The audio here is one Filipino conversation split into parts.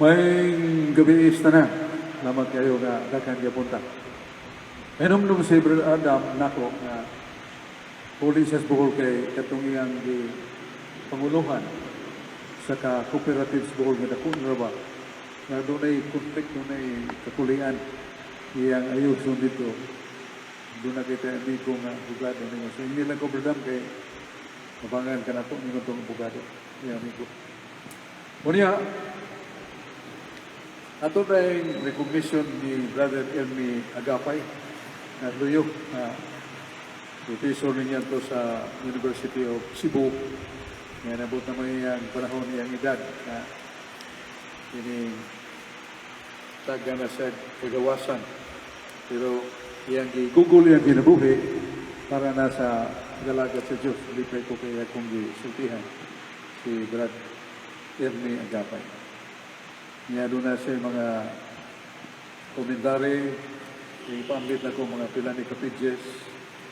May gabi is na. Salamat kayo nga dakan niya punta. Enom si Brother Adam nako nga huli sa Bohol kay katong iyang di panguluhan sa ka-cooperatives Bohol nga dako nga ba nga doon ay conflict, doon ay kakulian iyang ayuson dito. Doon na kita amigo nga bugado ninyo. So hindi lang ko Brother Adam kay mabangan ka na po ninyo itong bugado. Iyang amigo. Unya, ato na yung recognition ni Brother Ernie Agapay na luyok na professor niya to sa University of Cebu. Ngayon nabot naman yung panahon niyang edad na ini taga na sa kagawasan. Pero iyang i-google yung ginabuhi para nasa galagat sa Diyos. Lipay ko kaya kung gisultihan si Brad Ernie Agapay. Niya doon na siya mga komentary, ipambit na ko mga pila ni kapidjes.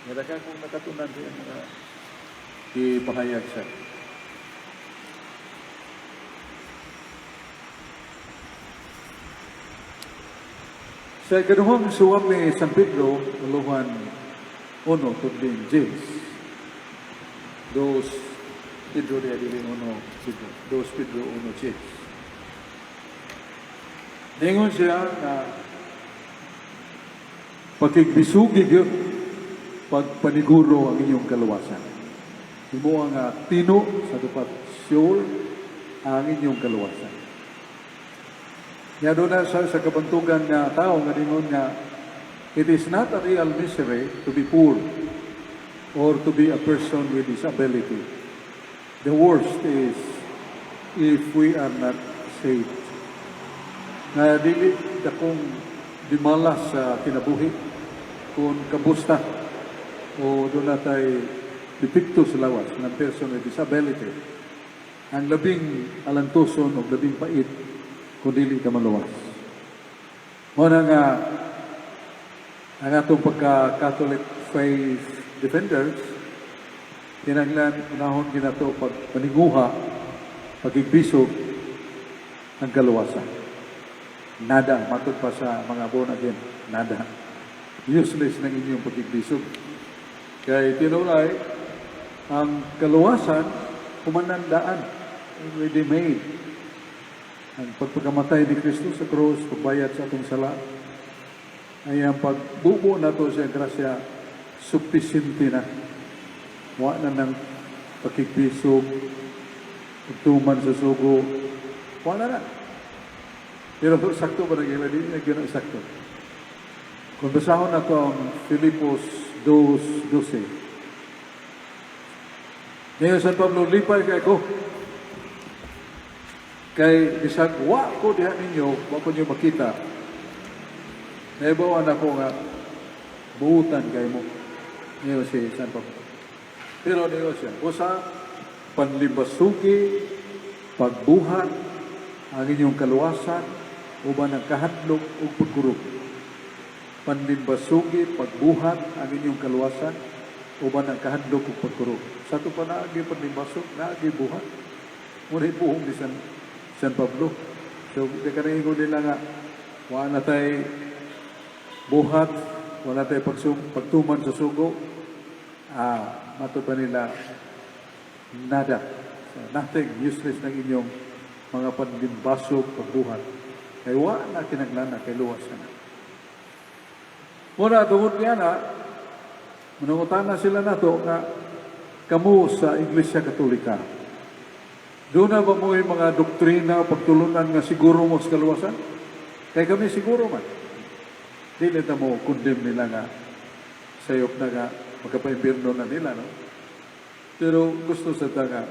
Nalaka kong nakatunan din mga ipahayag siya. Sa kanuhang suwap ni San Pedro, Luhan 1, tudling James. Dos Pedro de Adilin 1, Pedro. Dos Pedro 1, James. Ningon siya na pakigbisugig yun, pagpaniguro ang inyong kaluwasan. Imo ang tino sa dapat sure ang inyong kaluwasan. Nga doon na sa kabantugan na tao nga ningon nga, it is not a real misery to be poor or to be a person with disability. The worst is if we are not saved. Na dili akong dimalas sa kinabuhi kung kabusta o doon natay depikto sa lawas ng person with disability. Ang labing alantoson o labing pait kung dili ka maluwas. Muna nga ang atong pagka-Catholic faith defenders, kinanglan unahon ginato pagpaninguha, pagigbisog ang kaluwasan. Nada, matod pa sa mga born again, nada. Useless ng inyong pagigbisog. Kaya tinulay, ang kaluwasan, kumanandaan, already made. Ang pagpagamatay ni Kristo sa krus, pagbayad sa atong sala, ay ang pagbubo na to sa grasya, sufficiente na. Wa na ng pagigbisog, pagtuman sa sugo, wa na na. Pero sakto ba naging hindi naging sakto? Kung basahon na ko ang Filipos 2:12. Ngayon San Pablo, lipay kay ko. Kay bisag, wa ko diha ninyo, wa ko nyo makita. Naibawan ako nga, buutan kay mo. Ngayon si San Pablo. Pero ngayon siya, usa, panlimbasugi, pagbuhat, ang inyong kaluwasan, uban ang kahadlok o pagkurog. Panlimbasugi, pagbuhat, ang inyong kaluwasan, uban ang kahadlok o pagkurog. Sa ito pa naagi panlimbasog, naagi buhat. Ngunit buhong ni San Pablo. So, di ka naigo nila nga, wala na tayo buhat, wala tayo pagtuman sa sugo. Mato pa nila, nada. So, nothing, useless ng inyong mga panlimbasog, pagbuhat. Kaya wala na kinaglana, kay luwas na. Muna, tungod niya na, manungutan na sila na to nga kamu sa Iglesia Katolika. Doon na ba mo yung mga doktrina, pagtulunan nga siguro mo sa kaluwasan? Kaya kami siguro man. Di nita mo condemn nila nga sayop na nga magkapaimpirno na nila, no? Pero gusto sa nga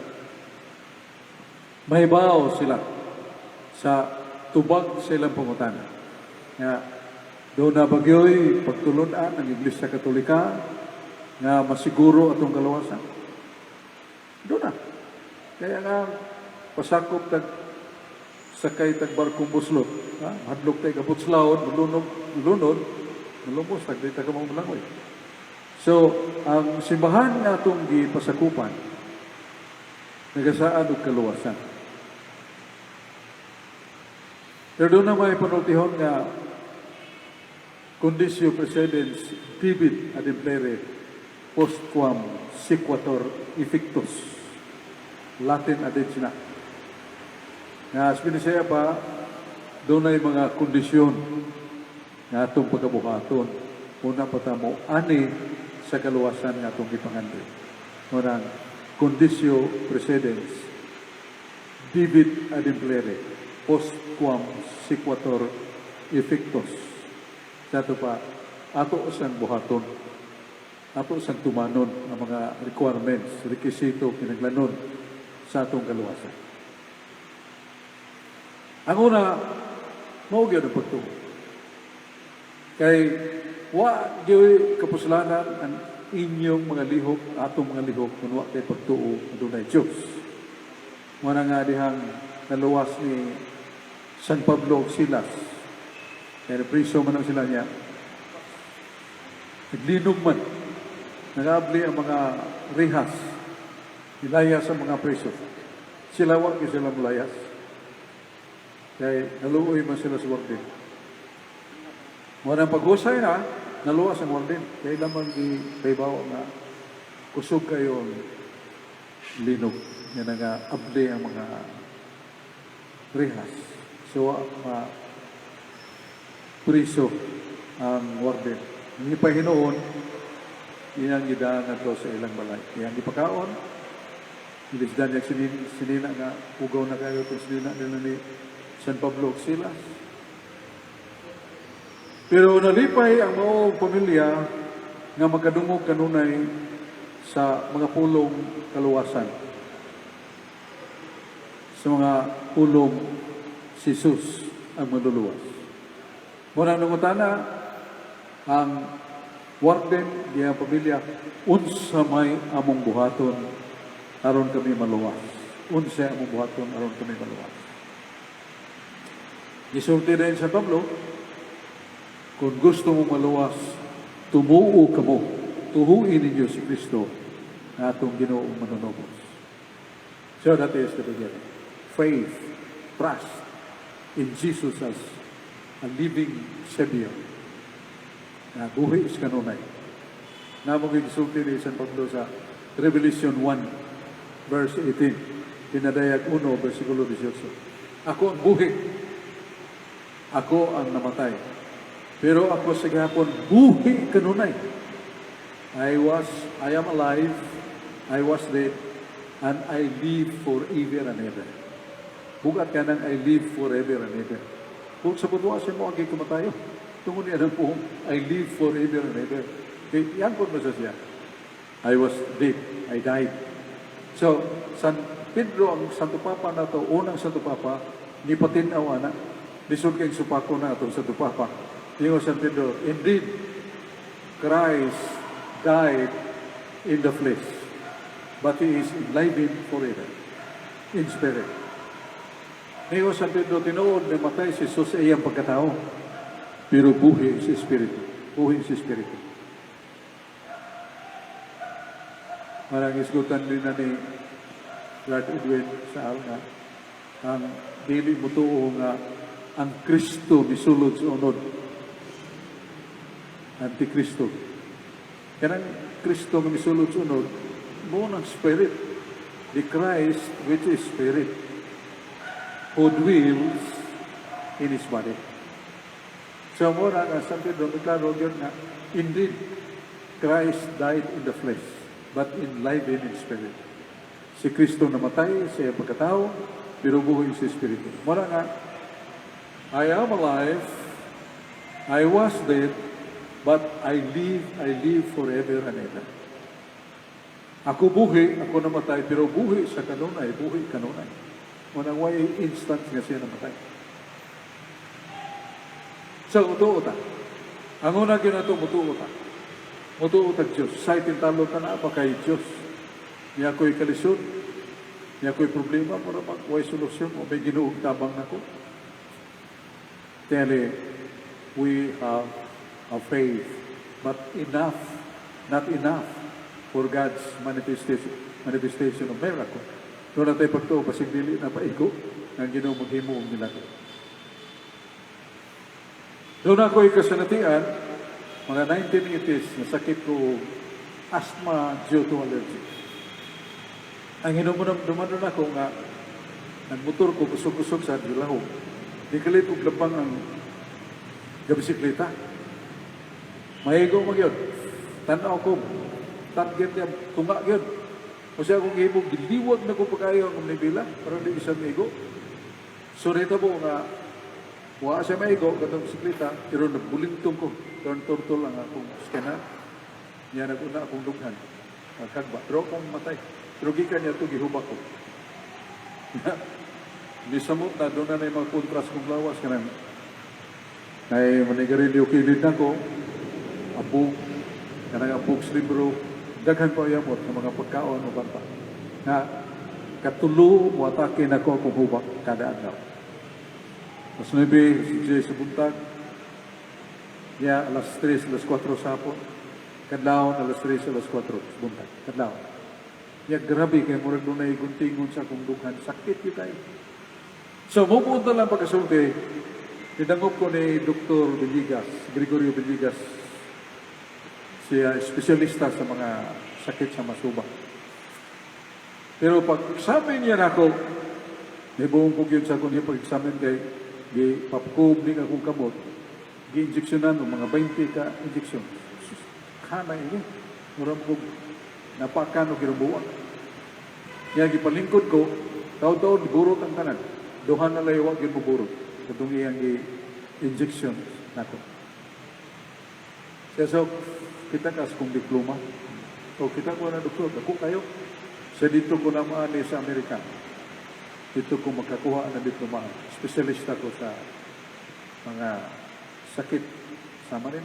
mahibaw sila sa tubag sa ilang pangutana. Nga, doon na bagyo'y pagtulunan ng Iglesia Katolika nga masiguro atong kaluwasan. Doon na. Kaya nga, pasakop sakay tagbarkong buslot. Hadlok tayo kaputslawon, malunod, malumos, tagdita ka mong malangoy. So, ang simbahan nga itong gipasakupan, nagasaan og kaluwasan. Pero doon na may panultihon nga conditio precedens debit ad implere postquam sequator effectus. Latin adit sina. Nga siya pa, doon ay mga kondisyon nga itong pagkabuhaton. Una pa tamo, ani sa kaluwasan nga itong ipangandri. Ngunang, conditio precedens, debit ad implere, postquam sequator effectus. Sa ito pa, ato sang buhaton, ato sang tumanon ang mga requirements, rekisito, kinaglanon sa atong kaluwasan. Ang una, maugyan ang pagtuo. Kay, wa diyo'y kapuslanan ang inyong mga lihok, atong mga lihok, kung wa kay pagtuo, adunay Diyos. Muna nga dihang naluwas ni San Pablo og Silas. Kaya priso man ang sila niya. Naglinog man. Nagabli ang mga rehas. Nilayas ang mga priso. Sila wag sila mulayas. Kaya naluoy man sila sa warden. Muna ang paghusay na, naluwas ang warden. Kaya lamang ibaybaw na kusog kayo linog. Yan nga abli ang mga rehas. So, priso ang warden. Hindi pa hinoon, yan ang gidaan na sa ilang balay. Kaya hindi pa kaon, ilisdan niya sinina nga, ugaw na kayo itong sinina nila ni San Pablo Silas. Pero nalipay ang mga pamilya nga magkadungog kanunay sa mga pulong kaluwasan. Sa mga pulong si Jesus ang maluluwas. Muna nungutana ang warden diya pamilya, unsa may among buhaton aron kami maluwas. Unsa among buhaton aron kami maluwas. Gisulti rin sa Pablo, kung gusto mo maluwas, tumuo ka mo. Tuhuin ninyo si Kristo na atong Ginoong manunubos. So that is the beginning. Faith, trust in Jesus as a living Savior. Na buhi is kanunay. Na magigisulti ni San Pablo sa Revelation 1, verse 18. Pinadayag 1, versikulo 18. Ako ang buhi. Ako ang namatay. Pero ako sa gahapon, buhi kanunay. I am alive, I was dead, and I live forever and ever. Bugat ka nang I live forever and ever. Kung sa pagwasin mo, ang kumatayo. Tungkol niya ng po, I live forever and ever. Okay, yan po ba siya? I was dead, I died. So, San Pedro, ang Santo Papa na to, unang Santo Papa, ni patinaw na, lisod kayong supako na itong Santo Papa. Yung San Pedro, indeed, Christ died in the flesh, but He is enlivened forever, in spirit. Ngayon, San Pedro, tinuod na matay si Jesus sa iyang pagkatao, pero buhi si Espiritu. Buhi si Espiritu. Marang isgutan din na ni Brad Edwin sa alga, ang dili mo tuo nga ang Kristo misulod sa unod. Antikristo. Kanang Kristo nga misulod sa unod, mo ng Spirit. The Christ which is Spirit, who dwells in His body. So, muna nga, San Pedro, klaro yun nga, indeed, Christ died in the flesh, but enlivened in spirit. Si Kristo namatay sa iyang pagkatao, pero buhay si Espiritu. Muna nga, I am alive, I was dead, but I live forever and ever. Ako buhi, ako namatay, pero buhi sa kanunay, buhi kanunay. Muna way instant nga siya namatay. So, mutuo ta. Ang una ginato, mutuo ta. Mutuo ta Diyos. Sa itintalo ka na pa kay Diyos. Niya ko'y kalisod. Niya ko'y problema para mag-way solusyon o may ginuog tabang na ko. Tell we have a faith, but enough, not enough for God's manifestation of miracle. Doon na tayo pagtuo, pasigdili na paiko, ang Ginoo maghimo ang milagro. Doon ako ikasanatian, mga 1980s, nasakit ko asthma due to allergy. Ang hinumunam-dumanon ako nga, nagmotor ko, kusog-kusog sa dilahog. Di kalit og labang ang gabisikleta. Mahigo mo yun. Tanaw ko, target niya, tunga yun. O siya kung ibog, diliwag na ko pagkayo ang nibila, para di isang maigo. So rito po nga, wala siya maigo, katong bisikleta, pero nagbulintong ko. Turn-turtle lang akong skena. Niya naguna akong dughan. Kagba. Pero akong matay. Pero gikan niya ito, gihubak ko. Misamot na, doon na yung mga kontras kong lawas ka na. Ay manigarilyo kilid na ko, abog, kanang abog libro, daghan pa yamot sa mga pagkaon o banta. Na katulo, watake na ko akong hubak kada adlaw. Mas 9, si Jay sa buntag, niya alas 3, alas 4 sa hapon, kadlaw alas 3, alas 4 sa buntag, kadlaw. Ya grabe kay murag doon ay guntingon sa kong dughan. Sakit yun tayo. So, mupunta lang pagkasulti, tinangop ko ni Dr. Villegas, Gregorio Villegas, siya espesyalista sa mga sakit sa masuba. Pero pag examine niya na ako, nibuong ko yun sa akong pag-examine kay papkub ni akong kamot, gi-injeksyonan ng mga 20 ka injeksyon. Kanay yun. Murang ko napakan o ginubuan. Kaya gipalingkod ko, taon-taon burot ang tanan. Duhan na layo wag ginuburot. Katong iyang injection nato. So, kita kas kong diploma. O kita ko na doktor, ako kayo. Sa dito ko na maani sa Amerika. Dito ko makakuha ng diploma. Espesyalista ko sa mga sakit. Sama rin.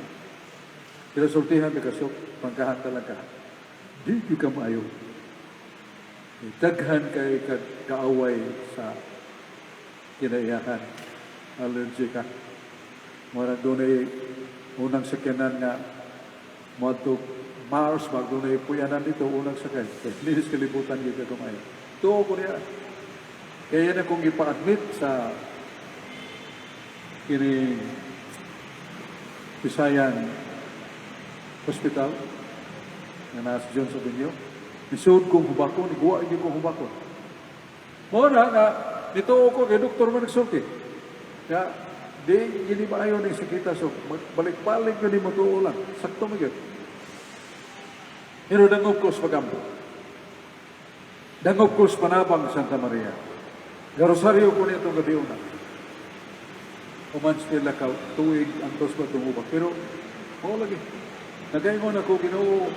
Pero sultihan ka kasok, pangkahan talaga. Di ka maayo. Daghan kay kaaway sa kinaiyahan. Allergy ka. Marang doon ay unang sakyanan nga matog Mars, mag doon ay puyanan dito, unang sakyan. Linis kalibutan yung katumayo. Tuo ko niya. Kaya yan akong ipa-admit sa kini Visayan Hospital nga nasa John Sabinyo. Nisuod kong hubakon, iguwa niyo kong hubakon. Muna nga, nito ako kay Dr. Managsulti. Kaya, hindi ba ayaw ng sakita. So, balik-balik yun yung matuulan. Sakto mo yun. Pero dangog ko sa pagampo. Dangog ko sa Panabang, Santa Maria. Garosario ko niya itong gabi una. Umans nila ka, tuwig ang tos ko itong hubak. Pero, oo lagi. Nagaingon ako, Ginoo.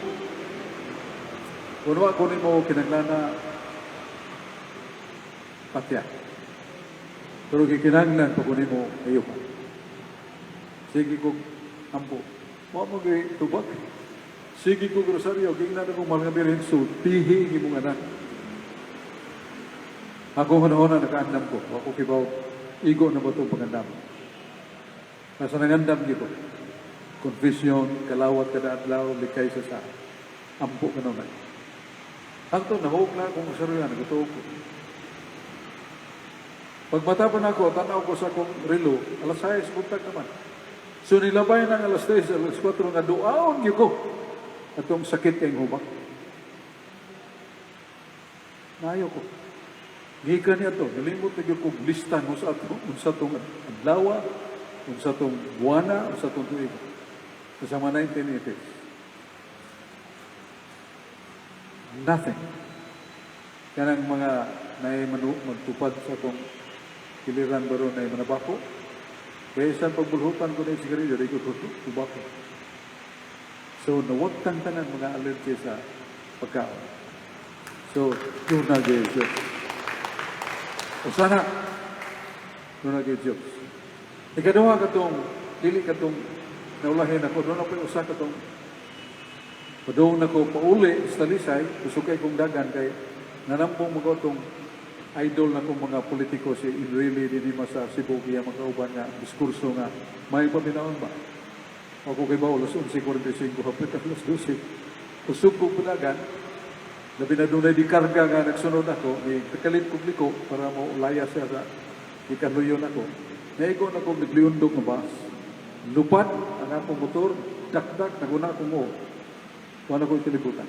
Kuno ako ni mo kinaglana patya. Pero kikinanglan pa kunin mo ayo pa. Sige ko ampo. Wa mo gay tubak. Sige ko grocery gingnan ko mga birin so tihi imong anak. Ako hana nakaandam ko. Ako kibaw igo na ba itong pagandam. Nasa nangandam ko. Confession, kalawat kada adlaw likay sa ampo kanunay. Hangtod na huwag na akong saruyan, nagatuog ko. Pagmatapon ako, tanaw ko sa akong relo, alas 6, buntag naman. So nilabay ng alas 3, alas 4, nga duaon yun ko. Atong sakit kayong hubak. Nayo ko. Gikan niya to, nalimot na yun kong listan mo sa itong adlawa, kung sa itong buwana, o sa itong tuig. Kasama 1980s. Nothing. Kanang mga magtupad sa akong kiliran baron na manabako. Kaya isang pagbulhutan ko na yung sigarilyo, di ko tubako. So, nawagtang tanan mga allergy sa pagkaon. So, doon na gay Diyos. O sana, doon na gay Diyos. Ikaduha katong, dili katong naulahin ako, doon ako yung usa katong padung na ko pauli sa Talisay, kusukay kong dagan kay nanampong mga itong idol na kong mga politiko si really dinima sa Cebu kaya magkauban nga diskurso nga may paminaon ba? Ako kay ba, alas 11:45 hapit alas 12. Kusuk ko padagan, labi na doon ay di karga nga nagsunod ako, nagkalit ko liko para mo laya siya sa ikaluyon ako. Naigo na ko nagliundog na bus. lupad ang akong motor, dakdak, naguna akong mo. Wala ko'y kalibutan.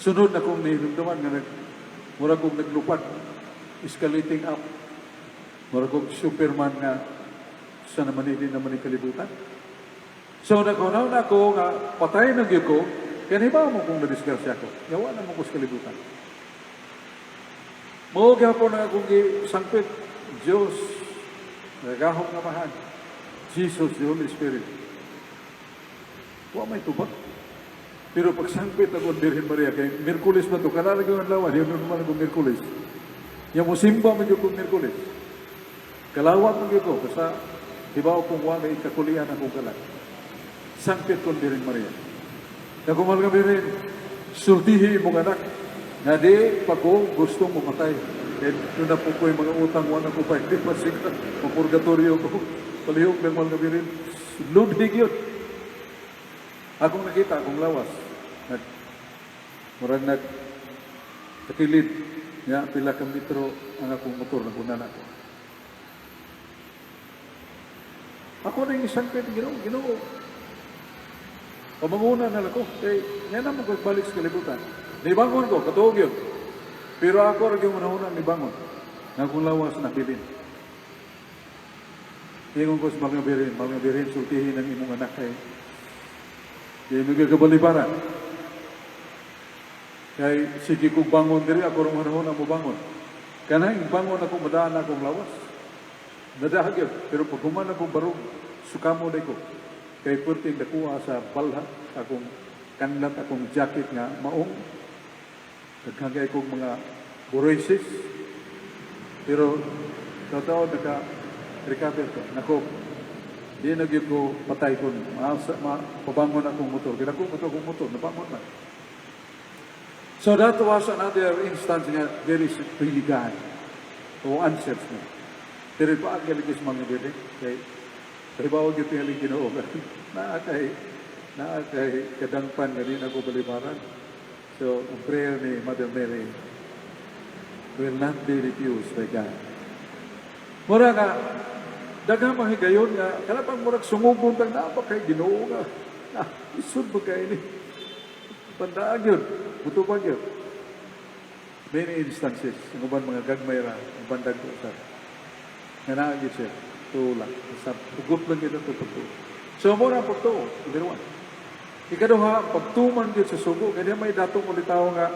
Sunod na kong nihinumdaman nga mura kong naglupad, escalating up. Mura kong Superman nga sa naman hindi naman kalibutan. So nakunaw na ako nga patay ng gyud ko, kaya hibaw mo kung nadisgrasya ko. Yawa na mo ko sa kalibutan. Mawag po na akong sangpit, Diyos, nagahong nga mahal, Jesus, the Holy Spirit. Wa may tubak. Pero pag sangpit akong Birhen Maria, kay Merkulis ba ito? Kanalag yung lawan, yun naman akong Merkulis. Yung musimba mo yung Merkulis. Kalawat mo yung ko, basta hibaw kung wala ikakulian akong kalat. Sangpit kong Birhen Maria. Nakumal nga Birhen, sultihi mong anak, nga di pa ko gusto mo matay. Eh, yun na po ko yung mga utang, wala ko pa, hindi pa siya, mapurgatorio ko, palihog ng mga Birhen. Ludwig yun. Akong nakita, akong lawas, murag kakilid, nga pila ka metro ang akong motor na kunan ako. Ako na yung isang pwede ginoo. Pamanguna na ako, yan naman ko balik sa kalibutan. Nibangon ko, katuog yun. Pero ako rin yung unang nibangon, na akong lawas na pilin. Ingon ko sa mga birin, sultihin ang imong anak kay yung nagagabalibaran. Kaya sige kong bangon diri, ako rin manahon mo bangon. Kanang bangon ako, madaan akong lawas. Nadahag yun. Pero pag human akong barog, sukamo na ko. Kaya pwerte nakuha sa balha, akong kanlat, akong jacket nga maong. Naghagay kong mga braces. Pero totoo naka-recover ko. Nako, di nagyan ko patay ko. Pabangon akong motor. Ginako akong motor. Nabangon na. So that was another instance nga very really God. O answers mo. Pero pa ang galigis mga bebe. Kaya bawag yung tingaling ginoo. Naakay kadangpan nga din ako balibaran. So, ang prayer ni Mother Mary will not be refused by God. Mura nga, daghang mahigayon nga, kalapang murag sumugon kang napakay ginoo nga. Isod ba kayo ni? Pandaan yun. Buto pa yun. Many instances, ang uban mga gagmayra, ang bandag ko sa nga naagit siya, tulak. Sa pugot lang yun ito pagto. So, mura pagto, number one. Ikaduha, pagtuman yun sa sugo, kaya may datong ulit tao nga,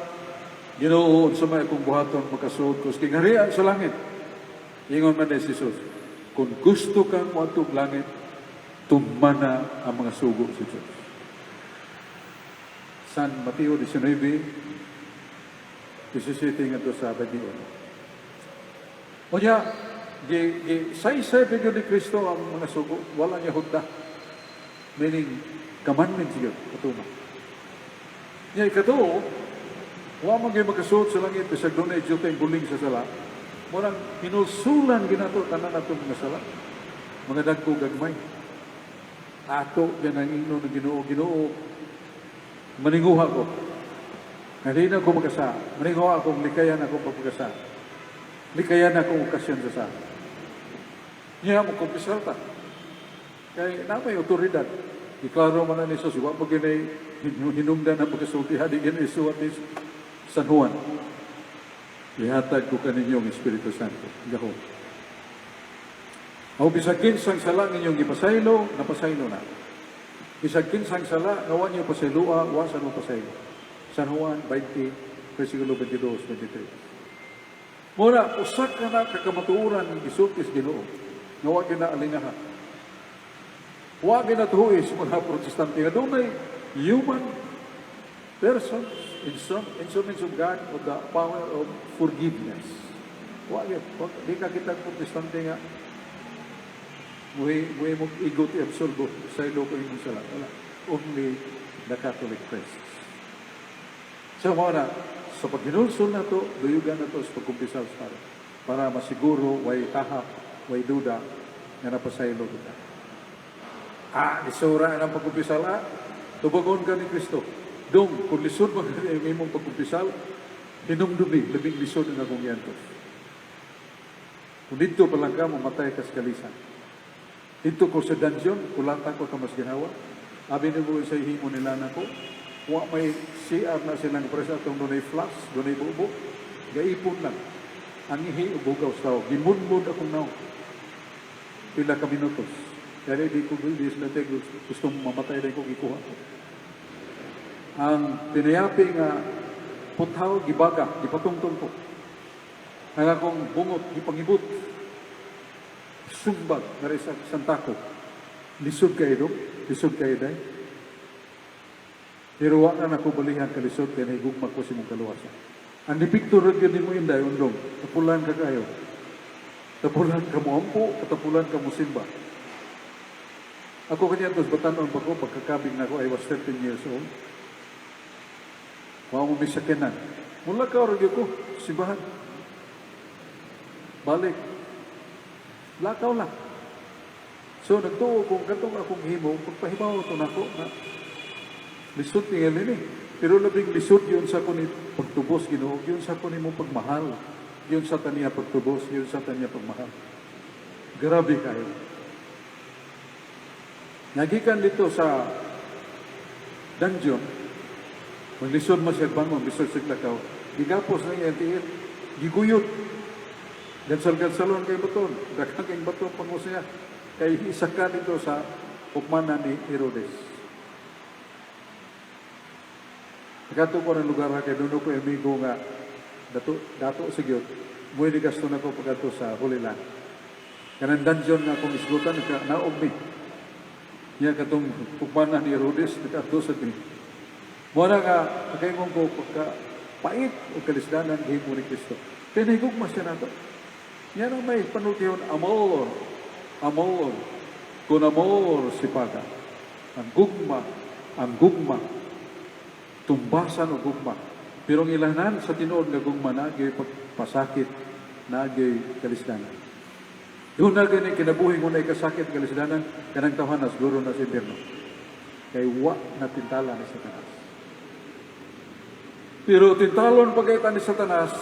ginoo, sa may akong buhaton, magkasuot ko, stingarian sa langit. Ingon man ni Jesus, kung gusto kang matong langit, tumana ang mga sugo sa Diyos. San Mateo 19, 17 nga ito sa Badion. O niya, say-say bigyo ni Kristo ang mga sugo, walang Yahuda. Meaning, commandment siya, katuma. Niya, ikato, huwag mga magkasuot sa langit, sa doon ay Diyos tayong buling sa sala. Murang hinulsulan ginato, tanan nato mga sala. Mga dagko gagmay. Ato, yan ang ino ng ginoo, maninguha ko. Hindi na ako magkasa. Maninguha akong likayan akong pagkasa. Likayan akong okasyon sa sa. Niya mo kumpisal ta. Kaya na may otoridad. Iklaro man na ni Jesus, huwag mo ginay hinumdan ang pagkasulti, hadi ginay suwat ni San Juan. Ihatag ko kaninyong Espiritu Santo. Gako. Aw bisag kinsang sala ninyong gipasaylo, napasaylo na. Bisag kinsang sala, nawan niyo pasaylua, wasan mo pasaylo. San Juan 20, versikulo 22, 23. Muna, usak ka na kakamatuuran ng isultis Ginoo. Nawa ginaalingaha. Huwag ginatuhuis mga protestante nga doon ay human persons, instruments of God with the power of forgiveness. Huwag yun. Di ka kita protestante nga muhi mo igot i-absorbo sa ilo ko yung sala. Wala. Only the Catholic priests. So, mga sa paghinulsun na to, duyugan na to sa pagkumpisal sa para masiguro, way tahap, way duda, na napasaylo kita. Isura ng pagkumpisal, tubagon ka ni Kristo. Dong, kung lisod mo yung imong pagkumpisal, hinumdumi, labing lisod ng akong yantos. Kung dito palang ka, mamatay ka sa kalisan. Ito ko sa dungeon, kulata ko ka mas ginawa. Abi ni mo sa himo nila na ko. Wa may CR na silang presa itong doon ay flash, doon ay bubo. Gaipon lang. Ang ihi, ubugaw sa tao. Gimunmud akong naong. Pila ka minutos. Kaya di ko bilis na tayo gusto mamatay na kong ikuha. Ang pinayapi nga puthaw, gibaga, gipatungtong ko. Ang akong bungot, gipangibot. Sumbag, narisak santako. Lisod kayo doon, lisod kayo dahil. Pero wala na ako balihan kalisod kaya nahigugma ko si mong kaluwasan. Ang dipiktor rin yun mo yun dahil undong. Tapulan ka kayo. Tapulan ka mo ampo, katapulan ka mo simba. Ako kanya tos batanon pa ko, pagkakabing na ako, I was 13 years old. Wow mo may sakinan. Mula ka rin ko, simbahan. Balik. Lakaw lang. So, nagtuo kung katong akong himo, pagpahibaw ito na ako, na lisod ni Helen eh. Pero labing lisod yun sa kunin pagtubos, Ginoo. Yun sa kunin mo pagmahal. Yun sa taniya pagtubos, yun sa taniya pagmahal. Grabe kayo. Nagikan dito sa dungeon, maglisod mo siya bangon, lisod siya lakaw. Gigapos na yung tiil, giguyot. Gansal-gansalon kay baton, daghang kay baton pango siya. Kay isa ka dito sa hukmanan ni Herodes. Nagato ko ng lugar kay doon ko amigo nga dato sigyot. Muy ni gasto na ko pagkato sa Holy Land. Kanang dungeon nga akong isgutan, naog ni. Niya katong hukmanan ni Herodes, nagato sa din. Muna nga, pagkaimong ko pagka pait o kalisdanan himo ni Kristo. Pinahigugma siya na to. Yan ang may panultiyon, amor, amor, kun amor si Paga. Ang gugma, tumbasan o gugma. Pero ang ilanan sa tinuod nga gugma na, gay pagpasakit, na gay kalisdanan. Doon na ganyan kinabuhi mo na ikasakit kalisdanan, kanang tawanas, guro na sa impyerno. Kay wa na tintala ni Satanas. Pero tintalon pagkaitan ni Satanas,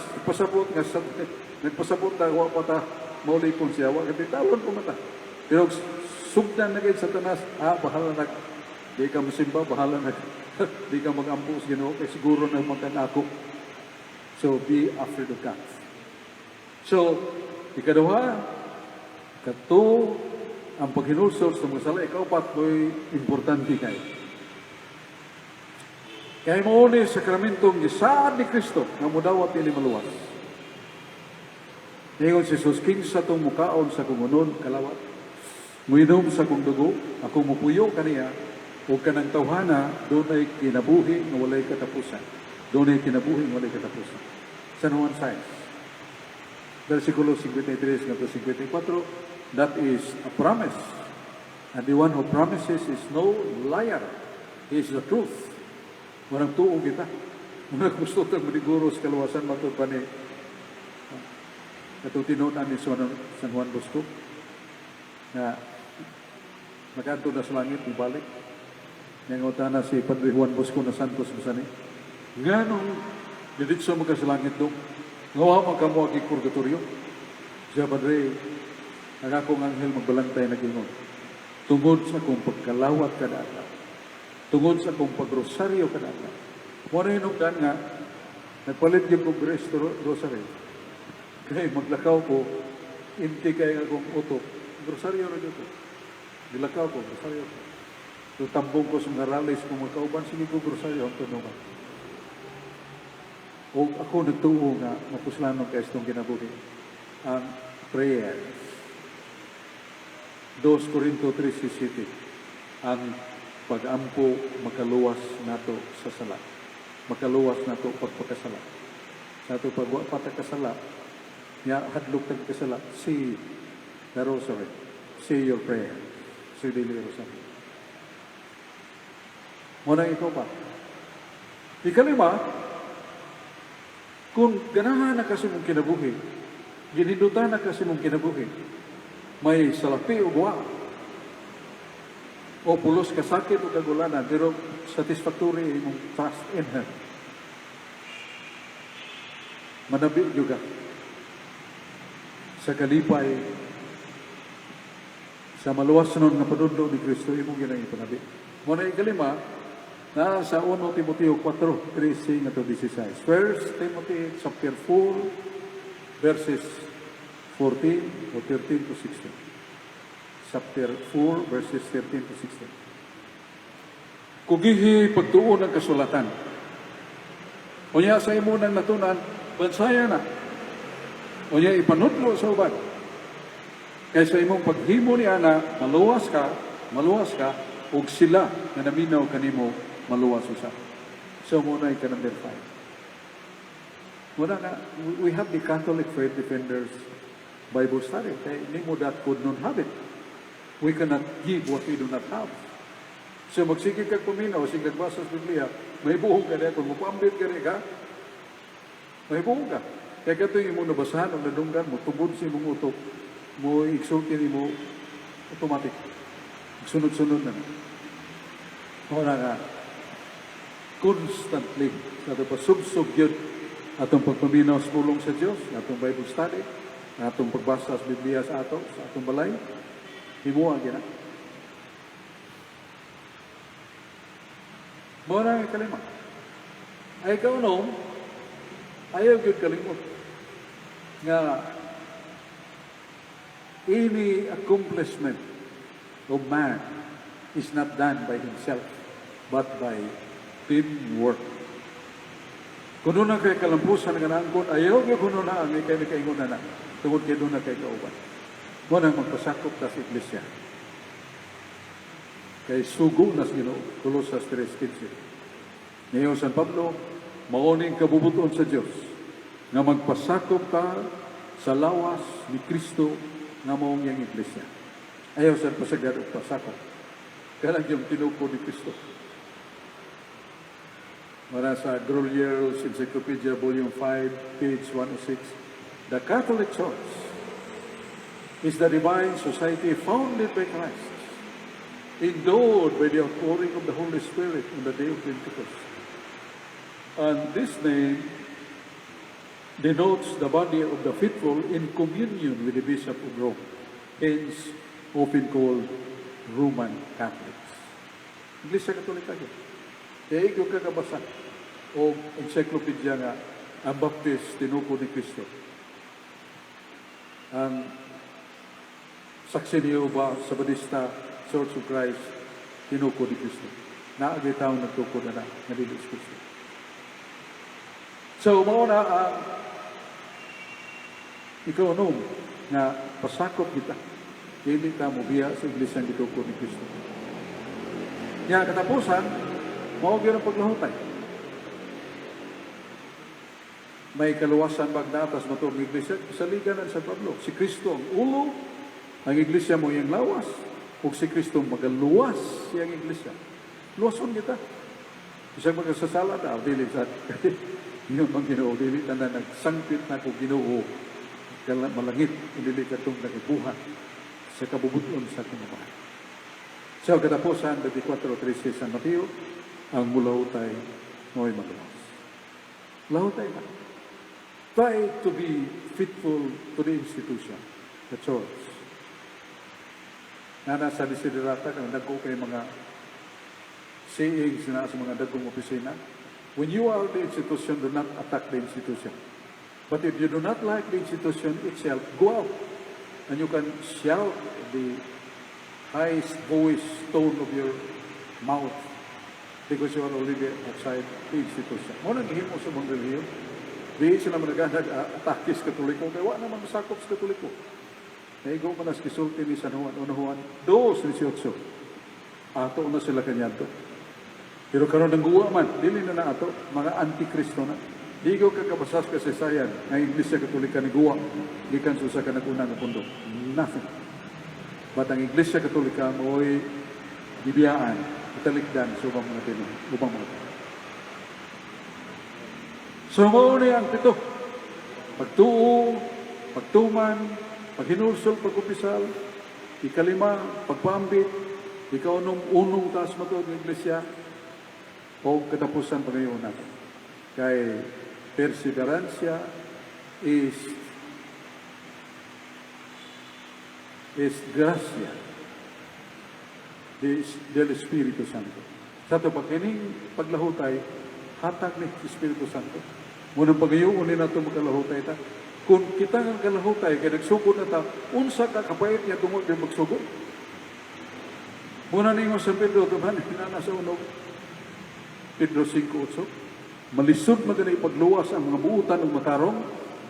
nagpasabot na wa pa ta, maulipon siya, wa tintalon po mata. Pero sugdan na kayo Satanas, bahala na, di ka masimba, bahala na, di ka mag-ampo sa Ginoo, kaya siguro na magkanako. So, be afraid of God. So, ikadawa, kato, ang paghinulsol sa mga sala, ikaw pat mo'y importante kayo. Kaya mo ni sakramentong gisaad ni Kristo nga mudawat ini maluwas. Ngayon si Jesus King sa itong mukaon sa kumunod kalawat. Muinom sa kong dugo, ako mupuyo kaniya, o kanang tawhana, doon ay kinabuhi nga walay katapusan. Doon ay kinabuhi nga walay katapusan. San Juan 6. Versikulo 53 hanggang 54, that is a promise. And the one who promises is no liar. He is the truth. Walang tuong kita. Muna gusto itong maniguro sa kaluwasan, matod pa ni itong tinunan ni San Juan Bosco na magkanto na sa langit, ibalik. Nanguta na si Padre Juan Bosco na Santos Masani. Nga nung diditso mga sa langit doon, ngawa magkamo ang purgatorio. Siya Padre, nagakong anghel magbalantay na gingon. Tungod sa kong pagkalawat kadata. Tungod sa kong pagrosaryo kadata. Muna hinugdan nga, nagpalit yung kong rosaryo. Kaya maglakaw ko, inti kaya nga kong utok. Rosaryo na dito. Gilakaw ko, rosaryo ko. So, tambong ko sa mga ralis kung magkauban, sige ko rosaryo ang tunungan. O ako nagtuo nga, mapuslanon kayo itong ginabuhi. Ang prayer. 2 Corinto 3:17. Ang pag-ampo makaluwas nato sa sala. Makaluwas nato pagpakasala. Sa ito pagwa patakasala, ya hadlok tag kasala, say the rosary. Say your prayer. Say daily rosary. Muna ikaw pa. Ikalima, kung ganahan na kasi mong kinabuhi, ginindutan na kasi mong kinabuhi, may salapi o buwa, o pulos kasakit o kagulanan, pero satisfactory mong trust in Him. Manabi juga sa kalipay Sa maluwas nun nga panudlo ni Kristo, imong ginang ipanabi. Muna ikalima, na sa 1 Timoteo 4:13 nga to 16. 1 Timothy chapter 4, verses 14 o 13 to 16. Chapter 4, verses 13 to 16. Kugihi pagtuon ang kasulatan. Unya sa imo nang natunan, bansaya na. Unya ipanudlo sa uban. Kaya sa imong paghimo ni ana, maluwas ka, ug sila nga naminaw kanimo maluwas usa. So muna ka number 5. Muna na, we have the Catholic Faith Defenders Bible study. Kaya hindi mo that could not have it. We cannot give what we do not have. So magsigig kag puminaw, sige basa sa Biblia, may buhog ka na, kung mapambit ka rin ka, may buhog ka. Kaya kato yung imong nabasahan, ang nadunggan mo, tubod sa imong utok, mo iksultin mo, automatic. Sunod-sunod na. Wala nga, constantly, sa ito pa subsub yun, atong pagpaminaw sa pulong sa Diyos, atong Bible study, atong pagbasa sa Biblia sa ato, sa atong balay, himuha gina. Muna ang kalima. Ay ikaw no, ayaw yun kalimot. Nga, any accomplishment of man is not done by himself, but by teamwork. Kuno na kay kalampusan nga naangkon, ayaw nga kuno na ang ikay kaingon na tungod kay doon na kay kauban. Muna magpasakop ta sa iglesia. Kay sugo na sa Ginoo, Colosas 3:15. Ngayon San Pablo, mauning kabubuton sa Dios nga magpasakop ka sa lawas ni Kristo nga maong yang iglesia. Ayaw sa pasagad og pasakop. Kaya yung tinuko ni Kristo. Mara sa Grolier's Encyclopedia Volume 5, page 106, the Catholic Church is the divine society founded by Christ, endowed by the outpouring of the Holy Spirit on the day of Pentecost. And this name denotes the body of the faithful in communion with the Bishop of Rome, hence often called Roman Catholics. Iglesia Katolika yun. Kaya ikaw kakabasa o encyclopedia nga ang Baptist tinuko ni Kristo. Ang saksi ni Jehovah sa Badista Church of Christ, tinuko ni Kristo. Naagay taong nagtuko na nalilis Kristo. So, mauna ikaw anong nga pasakop kita. Hindi ka mo biya sa iglesia ng gituko ni Kristo. Nga katapusan, mawag yun ang paglahutay. May kaluwasan bagdatas mo itong iglesia sa liganan sa Pablo. Si Kristo ang ulo, ang iglesia mo yung lawas, o si Kristo magaluwas siyang iglesia. Luwason kita. Isang magkasasala na, dili sa yun ang Ginoo, dili na nagsangpit na kung Ginoo, malangit, dili ka itong nagibuhat sa kabubuton sa kinubahan. So, katapusan, 24:13 San Mateo, ang mulahutay mo'y magawas. Lahutay na. Try to be faithful to the institution, the church. Na nasa desiderata, kung nagko kayo mga sayings na sa mga dagong opisina, when you are the institution, do not attack the institution. But if you do not like the institution itself, go out and you can shout the highest voice tone of your mouth because you are already outside the institution. Muna gihimo sa mga relihiyo, di sila nag-atakis Katoliko, kaya wala naman masakop sa Katoliko. Naigo pa na kisulti ni San Juan, Unahuan, 2:18. Ato na sila kanyanto. Pero karon ng guwa man, dili na ato, mga antikristo na. Di ko kakabasas kasaysayan ng Iglesia Katolika ni guwa, gikan sa ka nag-una na pundo. Nothing. But ang Iglesia Katolika mo'y bibiyaan, italikdan sa ubang mga tino, ubang mga tino. So, mauni ang pito. Pagtuo, pagtuman, paghinulsol, pagkupisal, ikalima, pagpambit, ikaw nung unong taas mo ito ng Iglesia, o katapusan pa ngayon natin. Kay perseverancia is gracia del Espiritu Santo. Sa ito, pag kining paglahutay, hatag ni Espiritu Santo. Munang pagayon ni nato magkalahutay ta. Kung kita nga kalahutay, kaya nagsugod na ta, unsa ka kapait niya tungod yung magsugod. Muna ninyo sa Pedro, tuman, pinana sa unog. Pedro 5:8. Malisod magana ipagluwas ang mga buutan ng matarong.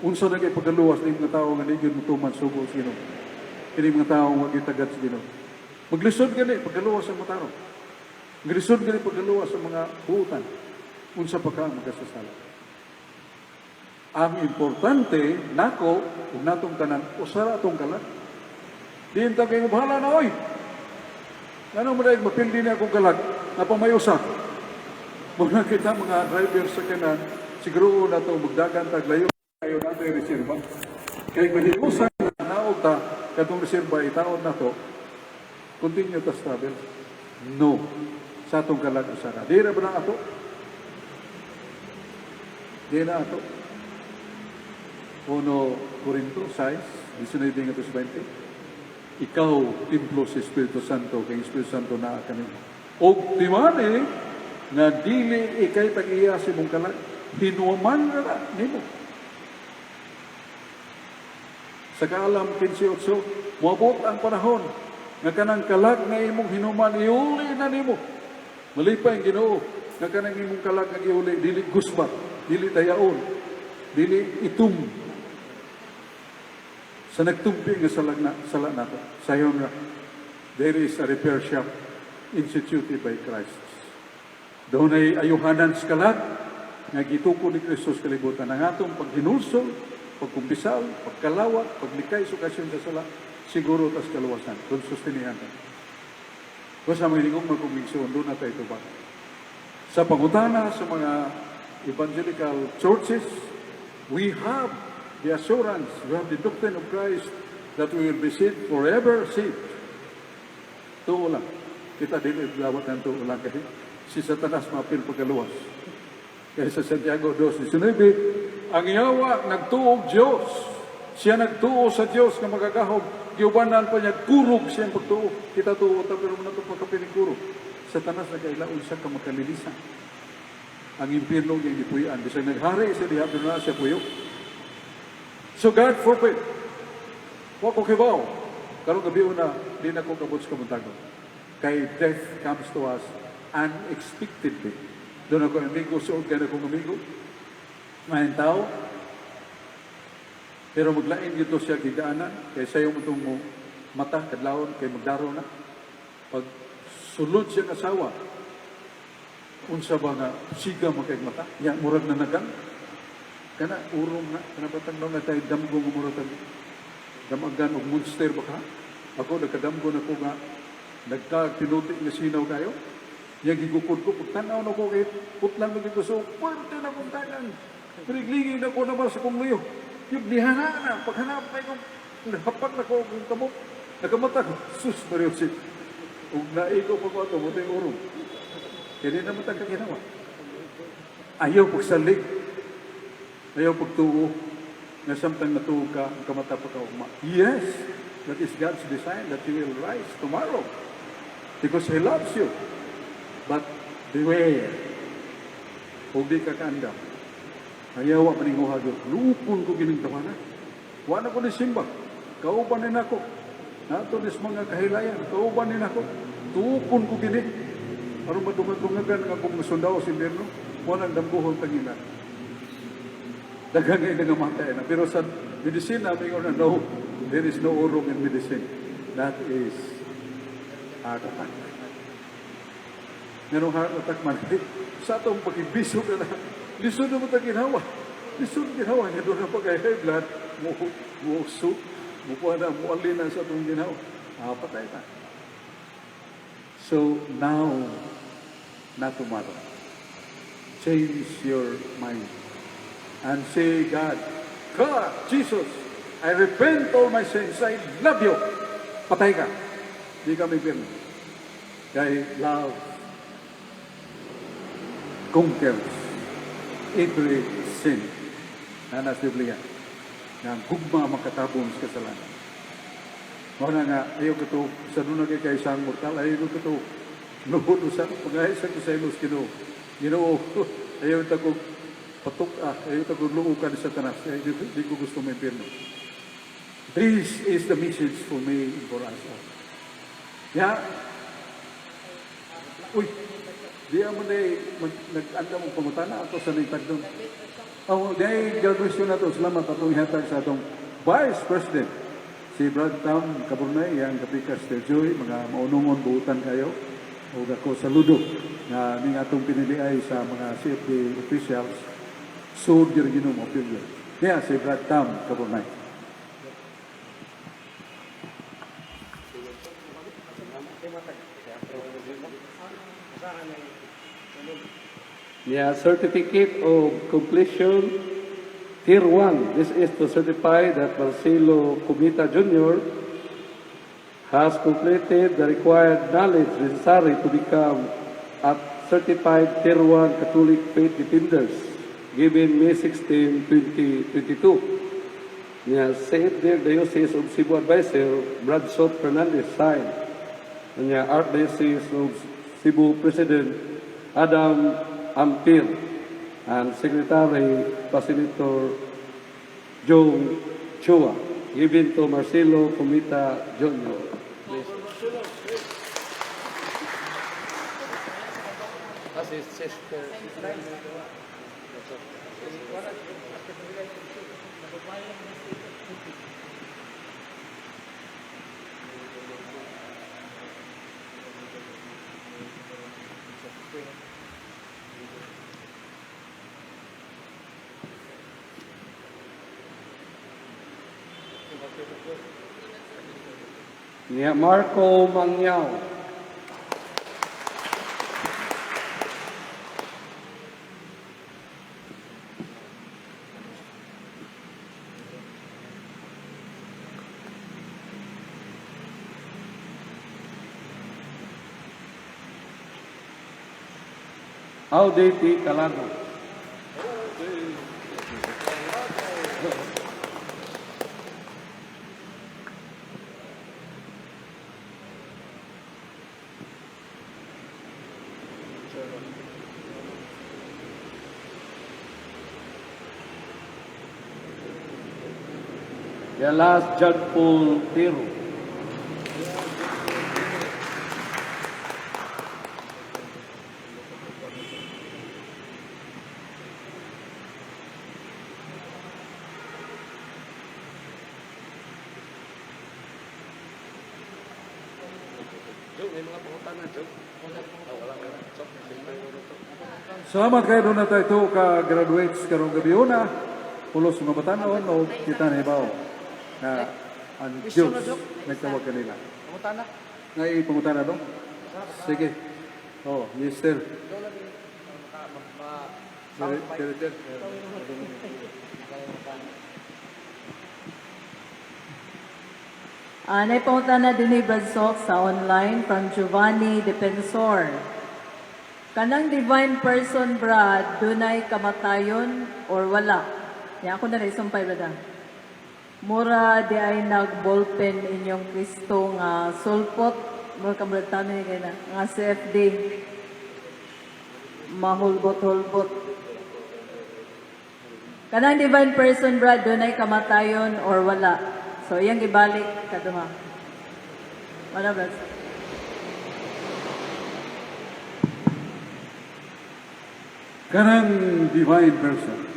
Unsa na kay pagluwas ng mga tao nga nigyon mutuman sugo sa Ginoo. Kini mga tao magitagad sa Ginoo. Maglisod gani pagluwas ang matarong. Maglisod gani pagluwas ang mga buutan. Unsa pa ka magasasala. Ang importante nako ug natong tanan usara atong kalag. Diin ta kay bahala na oy. Ngano man ay mapildi na akong kalag na pamayusa. Muna kita mga driver sa kanan, siguro na ito magdagan taglayo kayo natin yung reserva. Kaya manilusan na naog ta, katong reserva itaon na ito, continue to travel. No. Sa itong kalag usara. Di na ba na ito? Di na ito. 1 Corinto 6, 19-20. Ikaw, templo sa Espiritu Santo, kay Espiritu Santo na kanino. O timani, nga dili ikay tag-iya si mong kalag, hinuman na nimo. Sa kaalam 15:8, moabot ang panahon nga kanang kalag nga imong hinuman iuli na nimo. Malipay ang Ginoo nga kanang imong kalag nga iuli dili gusbat, dili dayaon, dili itum. Sa nagtumpi nga sala nato, sayon nga there is a repair shop instituted by Christ. Doon ay ayuhanan sa kalag nga gituko ni Kristus kalibutan ang atong paghinulso, pagkumpisal, pagkalawat, paglikay sa okasyon sa sala, siguro tas kaluwasan, kung sustinihan ka. Basta mga hinigong magkumbinksyon, doon na tayo ba? Sa pangutana sa mga evangelical churches, we have the assurance, we have the doctrine of Christ that we will be saved, forever saved. Tuo lang. Kita din itlawat ng tuo lang kasi si Satanas mapil pagkaluwas. Kaya sa Santiago 2:19, ang yawa nagtuog Diyos. Siya nagtuo sa Diyos na magagahog. Giubanan pa niya, kurog siyang pagtuo. Kita tuo, pero na ito pagkapiling kurog. Satanas na kailaon siya ka makalilisan. Ang impirno niyang ipuyan. Bisang naghari siya, dihabi na siya puyo. So God forbid, wako kibaw. Karong gabi na, di na ko kabuts kamuntagon. Kay death comes to us unexpectedly. Doon ako amigo, suod ka na kong amigo. Mahin tao. Pero maglain dito siya gigaanan. Kaya sayo mo itong mata, kadlawon, kay magdaro na. Pag sulod siya asawa, unsa ba nga siga makay mata? Yan, murag na nagang. Kana, urong na. Kana patang na tayo damgong umuratan. Damagan o monster ba ka? Ako, nagkadamgo na ko nga. Nagka-pinutik na sinaw kayo. Yang gigukod ko, pagtanaw na ko kahit putlan mo dito. So, puwerte na kong tanan. Piniglingin na ko naman sa kong luyo. Yung dihana na, paghanap na kong, nahapak na ko kong kamot. Nakamata ko, sus, Mariosip. Kung naigo pa ko ito, buti yung urong. Kaya din naman tang kakinawa. Ayaw pagsalig. Ayaw pagtuo. Na samtang natuo ka, ang kamata pa ka uma. Yes, that is God's design that you will rise tomorrow. Because He loves you. But beware. Huwag di ka kaandam. Ayaw ang maninguhag yun. Lupon ko ginigtawanan. Wala ko ni simba. Kauban din ako. Nato nis mga kahilayan. Kauban din ako. Tupon ko ginig. Aron madungan-dungagan nga kung masundaw sa inverno. Walang dambuhon tangilan. Dagang ngayon nangamatay na. Pero sa medicine namin na no, there is no urong in medicine. That is heart attack. Merong heart attack man. Sa itong pag-ibisog na lisod na mo ito ginawa. Lisod ginawa niya doon na pag-high blood. Muso. Mukuha na, mualin na sa itong ginawa. Patay na. So now, not tomorrow. Change your mind. And say, God, Jesus, I repent all my sins. I love you. Patay ka. Di ka may pirmi. Kaya love conquers every sin. Na nasa Biblia. Na ang gugma makatabong sa kasalanan. Wala nga, ayaw ko to, sa nuna kay isang mortal, ayaw ko to, nuhod sa pag-ayos ko sa ilos, Ginoo, ayaw ko patok, ayaw ko lumukan sa tanas, di ko gusto may pirno. This is the message for me and for us all. Yeah. Uy, di mo na nag-anda mong pangutana ato sa nitag doon. Dahil graduation na to, salamat atong ihatag sa atong Vice President, si Brad Tam Kaburnay, yang kapika Sir Joy, mga maunungon buutan kayo. O ako saludo na ning atong piniliay sa mga CFD officials, so Ginoo mo pilyo. Yeah, si Brad Tam Kaburnay. Yeah, certificate of completion, Tier 1. This is to certify that Marcelo Cumita Jr. has completed the required knowledge necessary to become a certified Tier 1 Catholic Faith Defenders, given May 16, 2022. Yeah, said the Diocese of Cebu Advisor, Bradshaw Fernandez, signed. And yeah, Archdiocese of Cebu President, Adam Ampir, and Secretary Facilitator Joe Chua, given to Marcelo Cumita Jr. Please. That's his sister. Yeah, Marco Mangyao. Auditi Calano. The last Judge Paul Tiro. Salamat kayo doon na tayo ito ka-graduates karong gabi una. Pulos mga batanon o kita na ibaw na ang Diyos nagtawag kanila. Pangutana? Ngay pangutana doon? Sige. Oh, Mr. Director. Naipangutana din ni Bradshaw sa online from Giovanni Defensor. Kanang divine person, Brad, dunay kamatayon or wala? Yan ako na rin isumpay, Brad. Mura di ay nag-ballpen inyong Kristo nga sulpot. Mura ka, Brad, tanong kayo na. Nga CFD. Mahulbot-hulbot. Kanang divine person, Brad, dunay kamatayon or wala? So, iyang ibalik kaduha. Wala, Brad. Kanang divine person.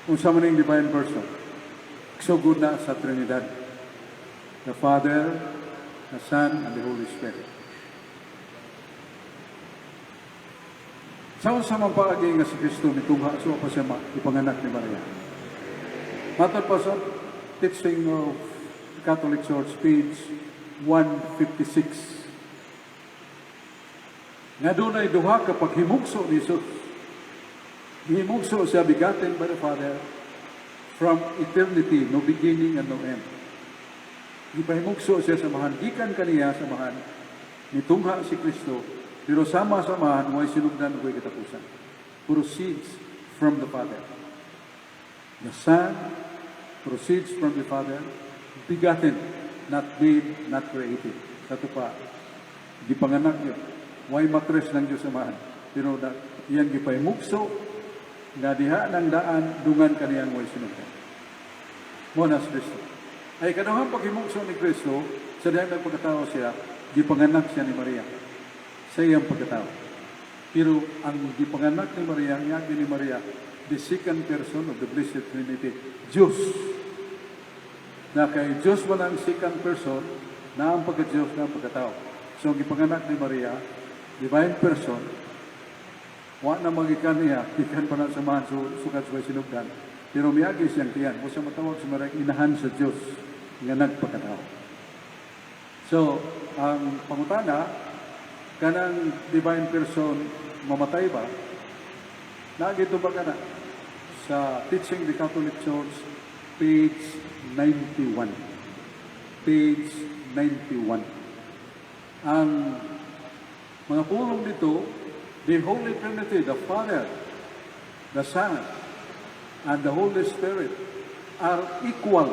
Kung sa maning divine person, sugod na sa Trinidad. The Father, the Son, and the Holy Spirit. Sa usamang paagi nga si Kristo mitungha, so pa siya ipanganak ni Maria. Matod pa sa teaching of Catholic Church, page 156. Nga doon ay duha kapag himugso ni Jesus. Himugso siya begotten by the Father from eternity, no beginning and no end. Ipahimugso siya samahan, gikan kaniya samahan, nitungha si Kristo, pero sama-samahan, may sinugdan o katapusan. Proceeds from the Father. The Son proceeds from the Father, begotten not made, not created. Sa ito pa, gipanganak yun. Why matres ng Diyos Amahan? Pero na, iyang gipahimugso, nga diha ng daan, dungan kaniyang way sinundan. Monas Kristo. Ay kanuhang paghimugso ni Kristo, sa dahil ng pagkatao siya, gipanganak siya ni Maria. Sa iyang pagkatao. Pero ang gipanganak ni Maria, ang yagi ni Maria, the second person of the Blessed Trinity, Diyos. Na kay Diyos wala ang second person, na ang pagka-Diyos na ang pagkatao. So ang gipanganak ni Maria, divine person, wa na magikan niya, ikan pa na samahan sukat sa sinugdan. Pero miyagi siyang tiyan, mo siya matawag sa Maria, inahan sa Diyos, nga nagpagkatao. So, ang pangutana, kanang divine person mamatay ba? Nagito ba ka na? Sa Teaching the Catholic Church, page 91. Page 91. Ang mga pulong dito, the Holy Trinity, the Father, the Son, and the Holy Spirit are equal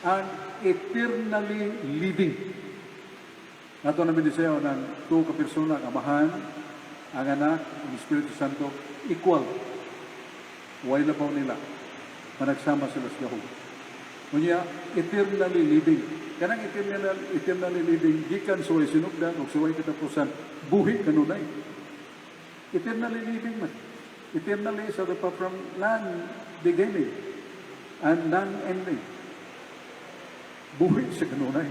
and eternally living. Nato namin disayaw ng two kapersona, ang Amahan, ang Anak, ang Espiritu Santo, equal. Way labaw nila. Managsama sila sa Yahoo. Kunya, eternally living. Kanang eternally living, gikan suway sinugdan o suway katapusan, buhi kanunay. Eternally living man. Eternally is from non-beginning and non-ending. Buhi sa kanunay.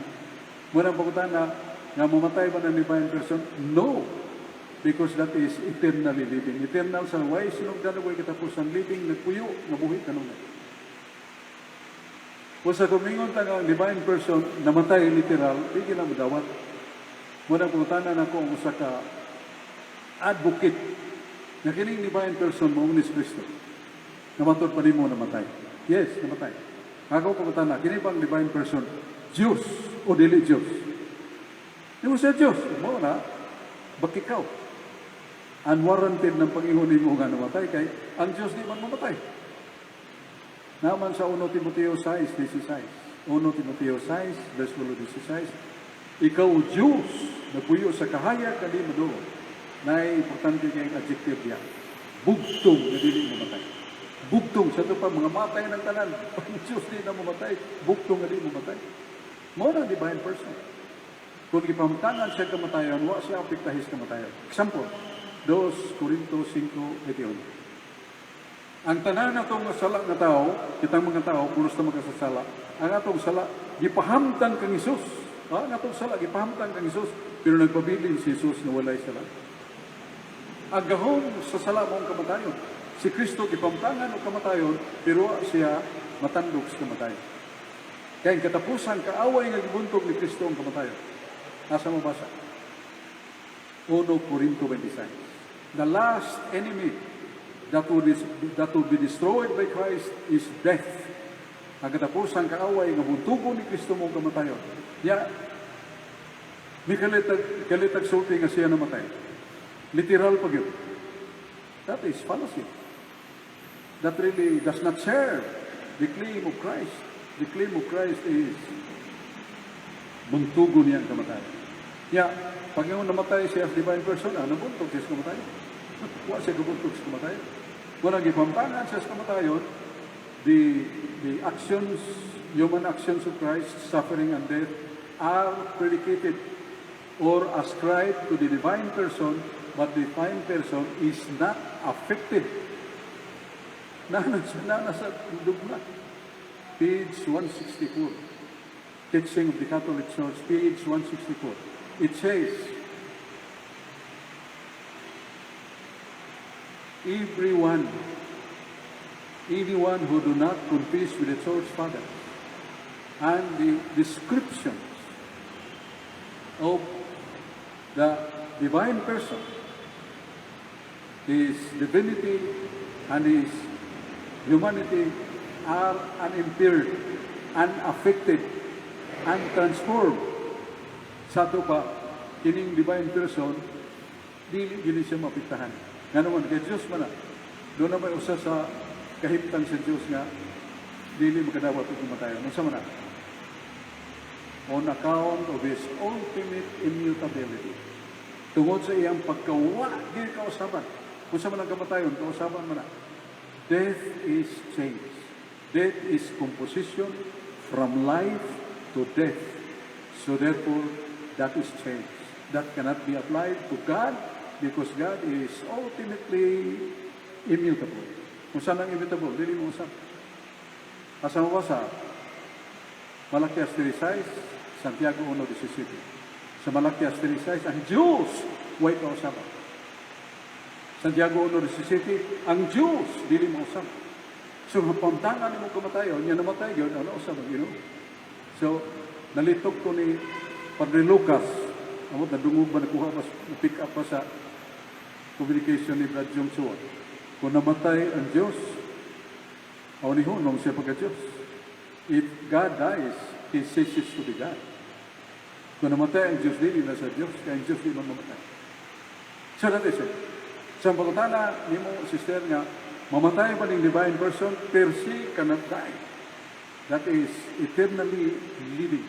Muna pagkutan na, nga mamatay ba ng divine person? No. Because that is eternally living. Eternal sa way sinugdan na way katapusan, living, nagpuyo, nabuhi kanunay. Kung sa kumingon ang divine person, namatay literal, di gila madawat. Muna pagkutanan ako ang usa ka advocate na kining divine person mo ni Kristo. Namatod pa rin mo namatay. Yes, namatay. Ako pagkutanan, kini bang divine person, Diyos o dili Diyos? Di mo siya Diyos. Mo na, bakikaw. Unwarranted ng pag-ihuni mo nga namatay kay ang Diyos di man mamatay. Naman sa 1 Timoteo 6:16. 1 Timoteo 6, versículo 16. Ikaw Diyos, napuyo sa kahayag kadi mo doon. Na importante kayong adjective niya. Bugtong na dili mamatay. Bugtong, sa ito pa, mga matay ng tanan. Pag Diyos di na mamatay, bugtong na di mamatay. Mo na divine person. Kung ipamtangan siya kamatayan, wa siya apektahis kamatayan. Example, 2 Corinto 5:21. Ang tanan na itong sala na tao, kitang mga tao, pulos na magkasasala, ang atong sala, gipahamtan kang Isus. Ang atong sala, gipahamtan kang Isus, pero nagpabilin si Isus na walay sala. Ang gahom sa sala mong kamatayon. Si Kristo gipahamtangan o kamatayon, pero siya matandog sa kamatayon. Kaya ang katapusan, kaaway nga gibuntog ni Kristo ang kamatayon. Nasa mabasa? 1 Corinto 26. The last enemy that will be destroyed by Christ is death. Ang katapusang kaaway nga buntugo ni Kristo mong kamatayon. Ya, may kalitag sulti nga siya namatay. Literal pag yun. That is fallacy. That really does not share the claim of Christ. The claim of Christ is buntugo niya ang kamatayon. Ya, pag yung namatay siya as divine person, nabuntog siya sa kamatayon. Wa siya gubuntog sa kamatayon. Kung nagipampangan siya sa kamatayon, the actions, human actions of Christ, suffering and death, are predicated or ascribed to the divine person, but the divine person is not affected. Nasa dugma. Page 164. Teaching of the Catholic Church, page 164. It says, anyone who do not confess with the church father and the descriptions of the divine person, his divinity and his humanity are unimpaired, unaffected, untransformed. Sa ito pa, kining divine person, dili siya mapiktahan. Nga naman, kay Diyos man na, doon naman usa sa kahimtang sa Diyos nga, dili makadawat o kumatayon. Nasa man na? on account of His ultimate immutability. Tungod sa iyang pagkawa, di kausaban. Kung sa manang kamatayon, kausaban man na. Death is change. Death is composition from life to death. So therefore, that is change. That cannot be applied to God because God is ultimately immutable. Kung saan ang immutable, dili mo usap. Asa mo ba sa Malakias 3:6, Santiago 1:17. Sa Malakias 3:6, ang Diyos way kausaban. Santiago 1:17, ang Diyos dili mo usap. So, pamtangan mo kamatayon, yan namatay yun, ano usap, you know? So, nalitok ko ni Padre Lucas, amot nadungog ba nakuha pa, na-pick up pa sa communication ni Brad Joshua. Kung namatay ang Diyos, o ni Hunong siya pagka-Diyos. If God dies, He ceases to be God. Kung namatay ang Diyos, dili na sa Diyos, kaya ang Diyos di man mamatay. So that is it. Sa pagkatana, ni mo, sister nga, mamatay pa ng divine person, per se cannot die. That is eternally living.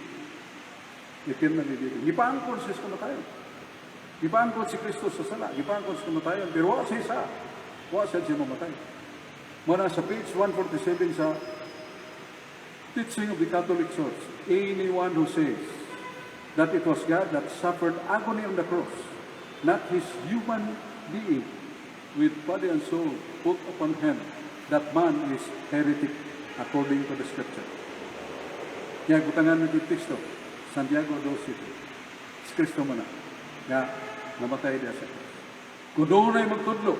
Eternally living. Gipaangkon siya sa kamatayon. Gipaangkon si Kristo sa sala. Gipaangkon sa kamatayon. Pero wala siya isa. Wala siya mamatay. Muna sa page 147 sa teaching of the Catholic Church, anyone who says that it was God that suffered agony on the cross, not his human being, with body and soul put upon him, that man is heretic according to the Scripture. Kaya kutangan ng teksto, Santiago 2:7, si Kristo man na namatay diya sa cross. Kung doon ay magtudlo,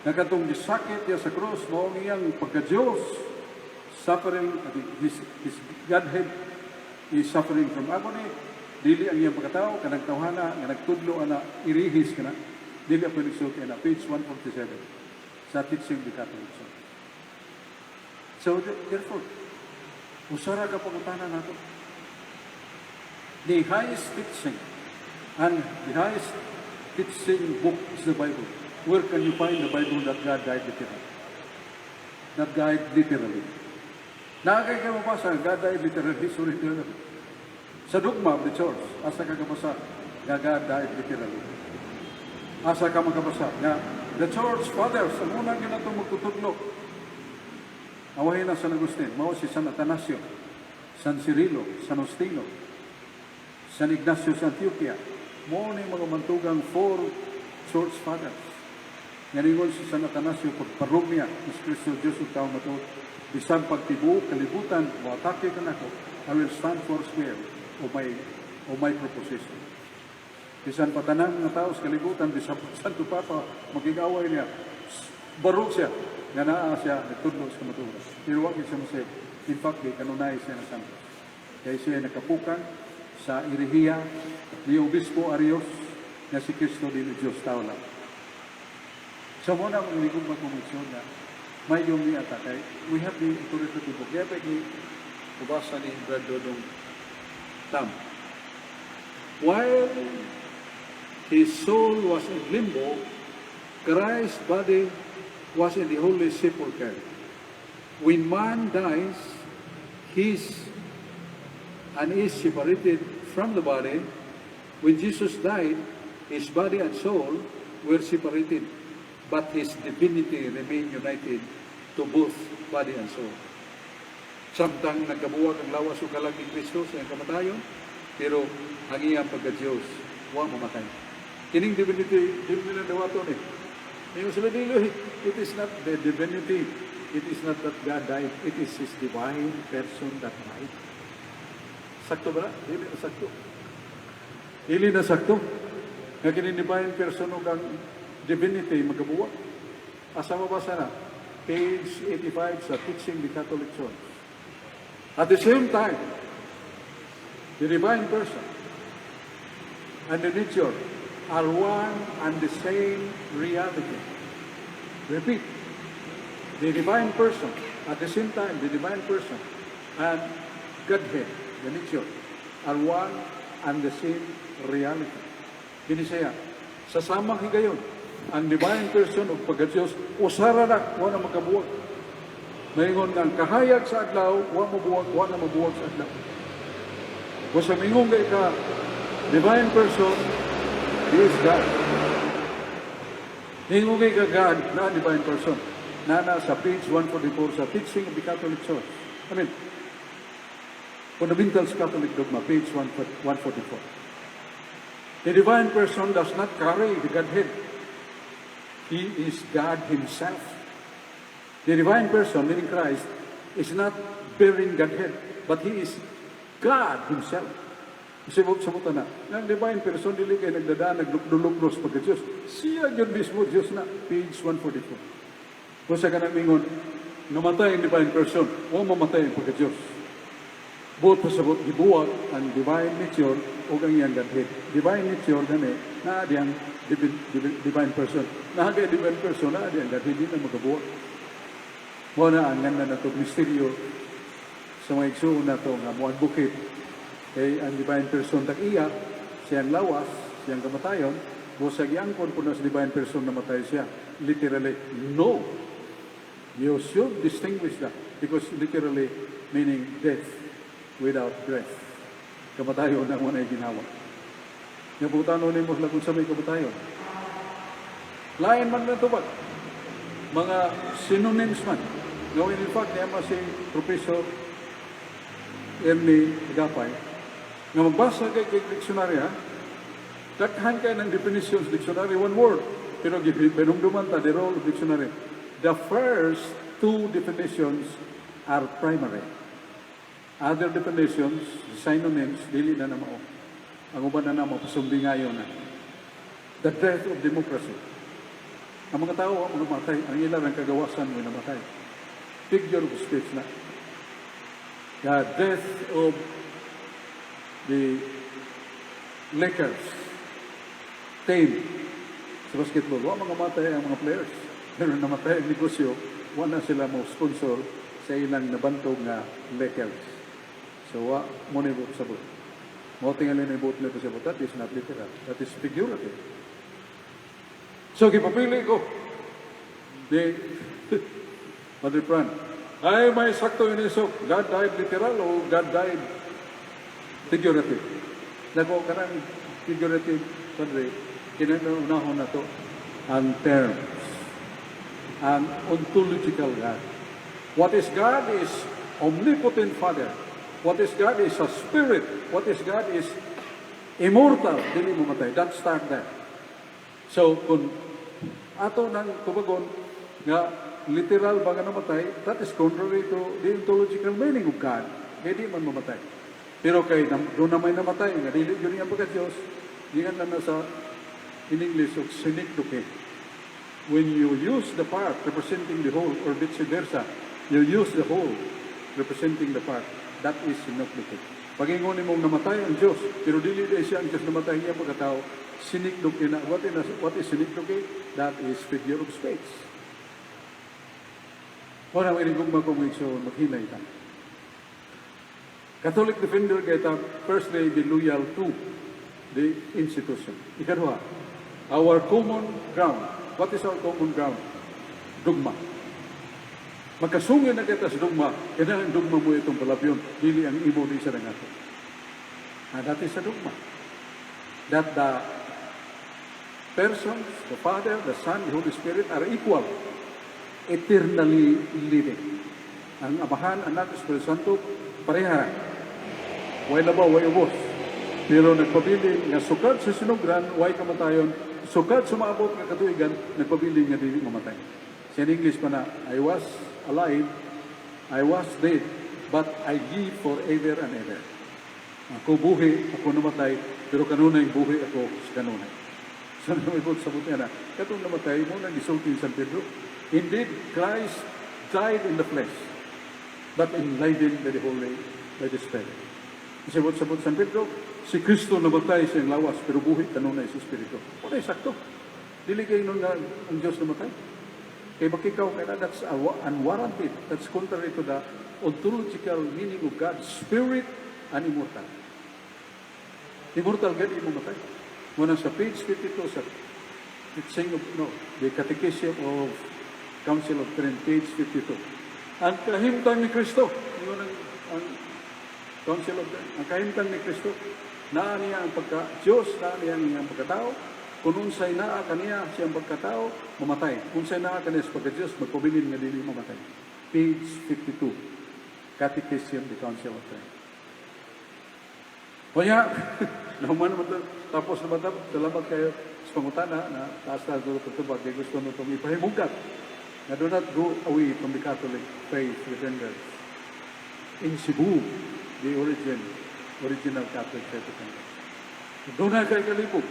na katong gisakit niya sa cross, maong iyang pagka-Diyos, suffering, his Godhead is suffering from agony, dili ang iyang pagkatao, kanang tawhana, nga nagtudlo, na irihis ka na, dili ang pag-exult na, page 147, sa teaching the Catholic Church. So, therefore, usara ka pangutanan nato. The highest teaching, and the highest teaching book is the Bible. Where can you find the Bible that God died literally? That died literally. Nakakay ka mabasa, God died literally, literally. Sa dogma of the church, asa ka kabasa, God died literally. Asa ka magkabasa, nga the church fathers, ang unang ginatong magtutudlo, awahin na San Agustin, mao si San Atanasio, San Cirilo, San Ostino, San Ignacio sa Antioquia, mo ni mga mantugang four church fathers. Nganingon si San Atanasio, pagparumya, is Kristo Diyos ang tao matod, bisan pagtibu, kalibutan, atake ka na ko, I will stand for swear o my proposition. Bisan patanang nga tao sa kalibutan, bisan Santo Papa, magigaway niya, barog siya, nga naa siya, nagtudlo sa maturas. Pero wag siya masay, in fact, di kanunay siya na santos. Kaya siya nakapukan sa irihiya ni Obispo Arios, na si Kristo din Diyos tao lang. So muna kung hindi kong makumisyon na may yung ni atakay, we have the authoritative book. Kaya pa kubasa ni Brad Dodong Tam. While his soul was in limbo, Christ's body was in the holy sepulchre. When man dies, he is separated from the body. When Jesus died, his body and soul were separated, but his divinity remained united to both body and soul. Samtang nagkabuwag ang lawas o kalag ni Kristo sa iyang kamatayon, pero ang iyang pagka-Diyos, huwag mamatay. Kining divinity, di mo nila dawaton eh. Ngayon sila dilo, it is not the divinity, it is not that God died, it is His divine person that died. Sakto ba? Dili na sakto. Dili na sakto. Nga kining divine person o kang divinity magkabuwag. Asa mabasa na? Page 85 sa Teaching the Catholic Church. At the same time, the divine person and the nature are one and the same reality. Repeat, the divine person, at the same time, the divine person and Godhead, the nature, are one and the same reality. Binisaya, sasamang higayon, ang divine person o pagka-Diyos, usara na, wala magkabuwag. Mayroon ng kahayag sa adlaw, wala mabuwag sa adlaw. Kung sa mingong ka, divine person, He is God. Mingong ka God na divine person. Na sa page 144 sa Teaching of the Catholic Church. I mean, Fundamentals Catholic Dogma, page 144. The divine person does not carry the Godhead. He is God Himself. The divine person, meaning Christ, is not bearing Godhead, but He is God Himself. Sabutan na, ng divine person, dili kayo nagdadaan, naglukdulukdos pagka Diyos. Siya yun mismo, Diyos na, page 144. Kung sa kanang mingon, namatay ang divine person, o mamatay ang pagka Diyos. Buot pasabot, gibuwag ang divine nature o ang iyang Godhead. Divine nature gani, na diyang divine person. Na kaya divine person, na diyang Godhead, hindi na magabuwag. Muna ang ganda na ito, misteryo sa mga igsuon na ito, nga mo advocate. Kay ang divine person tak-iya, siyang lawas, siyang kamatayon, busag iangkon po na sa divine person na matay siya. Literally, no. You should distinguish that because literally meaning death without breath. Kamatayon ang unay ginawa. Yung putano ni mo lagun sa may kamatayon. Lain man na ito ba? Mga synonyms man. Gawin in fact, niya si Professor Ernie Gapay, nga magbasa kay dictionary ha, dakhan kayo ng definitions dictionary, one word. Pero pinumduman ta, the role of dictionary. The first two definitions are primary. Other definitions, synonyms, dili na na mao. Ang uban na namo, pasumbingayon na. The death of democracy. Ang mga tao ang namatay, ang ilan ang kagawasan mo namatay. Figure of speech na. The death of the Lakers team sa basketball. Wa mga matay ang mga players. Pero namatay ang negosyo, wala sila mo sponsor sa ilang nabantog nga Lakers. So, mo na ibut sabot. Mo tingalin na ibut nito sabot. That is not literal. That is figurative. So, kipapili ko. Padre Fran, ay may sakto yun iso. God died literal o God died figurative? Nako, karang figurative, Padre, kinanunahon na to ang terms. Ang ontological God. What is God is omnipotent Father. What is God is a spirit. What is God is immortal. Dili mamatay. That start there. So, kung ato nang tubagon nga literal ba nga namatay, that is contrary to the ontological meaning of God. Hindi man mamatay. Pero kay doon na may namatay, nga dili yun yung pagka-Diyos, yan na sa in English of synecdoche. When you use the part representing the whole, or vice versa, you use the whole representing the part. That is synecdoche. Pag ingon mong namatay ang Diyos, pero dili siya ang Diyos namatay niya pagkatao, synecdoche na. What is synecdoche? That is figure of speech. Wala ang irigong magkumisyon, maghilay ta. Catholic defender kita, firstly, be loyal to the institution. Ikaduha, our common ground. What is our common ground? Dogma. Magkasungin na kita sa dogma, kailangan dogma mo itong palabyon, dili ang imo di sa nangato. That is a dogma. That the persons, the Father, the Son, the Holy Spirit are equal, eternally living. Ang Amahan, Anak, Espiritu Santo, pareha. Way labaw, way ubos. Pero nagpabiling nga sukad sa sinugran, way kamatayon, sukad sumaabot nga katuigan, nagpabiling nga dili mamatay. Sa English pa na, I was alive, I was dead, but I live forever and ever. Ako buhi, ako namatay, pero kanunay buhi ako sa kanunay. So, namibot sa buti na, katong namatay mo nang isulti San Pedro. Indeed, Christ died in the flesh, but enlivened by the Holy, by the Spirit. Sabot-sabot San Pedro, si Kristo namatay sa iyang lawas, pero buhi kanunay sa Espiritu. O na, sakto. Dili kayo nung ang Diyos namatay. Kaya makikaw kaya that's unwarranted. That's contrary to the ontological meaning of God, spirit and immortal. Immortal God, imamatay. Muna sa page 52 sa the Catechism of Council of Trent, page 52. Ang kahimtang ni Kristo, yun ang Council of Trent. Ang kahimtang ni Kristo, naa niya ang pagka-Diyos, naa niya ang pagkatao. Kung unsay naa kaniya siyang pagkatao, mamatay. Kung unsay naa kaniya sa pagka-Diyos, magpabilin nga dili mamatay. Page 52. Catechism, the Council of Trent. Kaya, naman naman ito, tapos naman ito, salamat kayo sa pangutana na taas-taas doon pagtubag, kaya gusto nyo itong ipahimugat na do not go away from the Catholic faith defenders. In Cebu, the original Catholic faith defenders. Doon na kayo kalibog,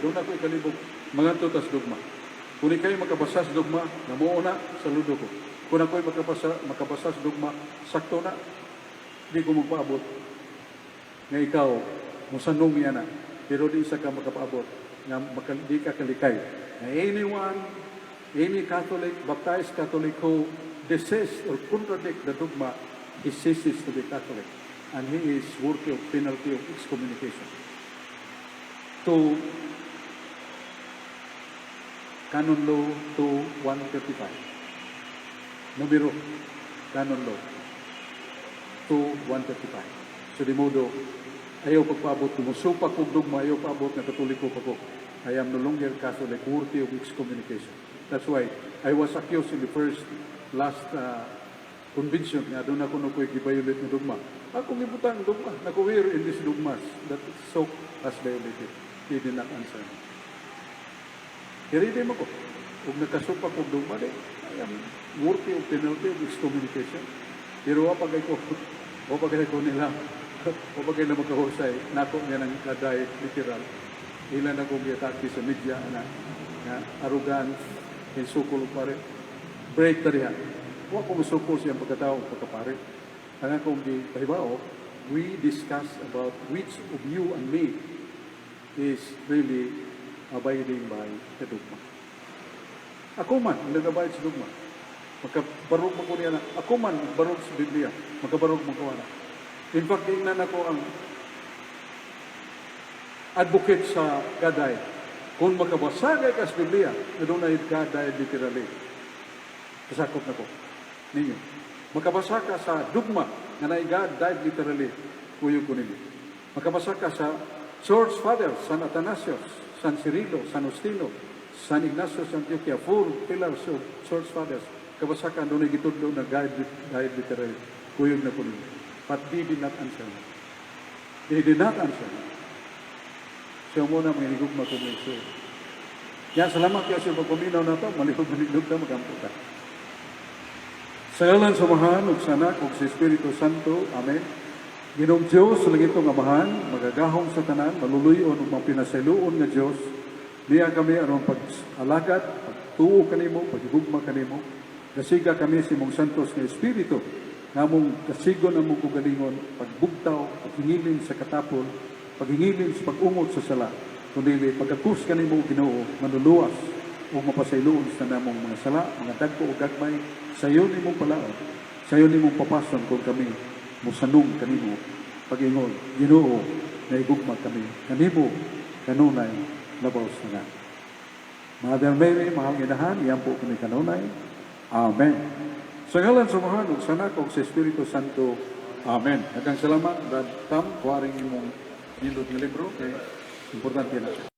mga tutas dogma. Kung kayo makabasa sa dogma, namuuna sa ludo ko. Kung ako'y makabasa sa dogma, sakto na, di ko magpaabot. Nga ikaw, musanong yan na, pero di isa ka makapaabot, nga di ka kalikay. Na any Catholic, baptized Catholic who desists or contradict the dogma, he ceases to be Catholic. And he is worthy of penalty of excommunication. To Canon Law 2135. Numero, Canon Law 2135. So di modo, ayaw pagpaabot ko, musupa kong dogma, ayaw paabot na katoliko pa ko. I am no longer Catholic, worthy of excommunication. That's why I was accused in the last convention nga doon ako na ko'y gibayulit ng dogma. Akong ibutang dogma, nakuwir in these dogmas that so has violated. He did not answer me. Hiridi mo ko. Kung nakasupa kong dogma, I am worthy of penalty of excommunication. Pero wapagay ko nila, wapagay na magkahusay, nako nga ng kaday literal. Ilan akong giatake sa media na arrogance, insukol pare, break tarihan. Huwag ko masukol siyang pagkatao pagkapare. Ang akong gipahibao, we discuss about which of you and me is really abiding by the dogma. Ako man, nag-abide sa dogma. Magkabarog mo ko niya na, ako man, barog sa Biblia, magkabarog mo ko na. In fact, tingnan ako ang advocate sa gaday. Kung makabasagay ka sa Biblia, na doon ay gaday literally. Kasakot na ko. Ninyo. Makabasa ka sa dogma, na na God died literally, kuyo ko ninyo. Makabasa ka sa Church Fathers, San Athanasius, San Cirilo, San Ostino, San Ignacio, San Antioquia, 4 pillars of Church Fathers. Kabasa ka doon ay gitudlo na died literally, kuyo na ko ninyo. But they did not answer me. They did not answer me. Siya muna mga hinigugma ko mo iso. Yan, salamat kayo sa pagpaminaw na ito. Maligog na magamputan. Sa ngalan sa Amahan, ug sa Anak, ug sa Espiritu Santo. Amen. Ginong Diyos, sa langitong Amahan, magagahong sa tanan, maluluyon ug mapinasailuon nga Diyos. Niya kami aron pag-alagad, pagtuo kanimo, pagigugma kanimo. Kasiga kami si mong santos nga Espiritu. Namong kasigon ang mong kugalingon, pagbugtaw, paghingilin sa katapol, paghingilin sa pag-ungot sa sala, kundi pagkakus kanimo Ginoo, manuluwas o mapasayloon sa namong mga sala, mga dagko o gagmay, sayo ni mong palaon, sayo ni mong papason kung kami musanong kanimo, pag-ingon, Ginoo, na igugma kami, kanimo, kanunay, labaw sa nga. Mother Mary, mahal inahan, iyan po kami kanunay. Amen. Sa ngalan sa Amahan, ug sa Anak, ug sa Espiritu Santo. Amen. Daghang salamat, Brad Tam, kuwaring imong nindot nga libro, kay importante na.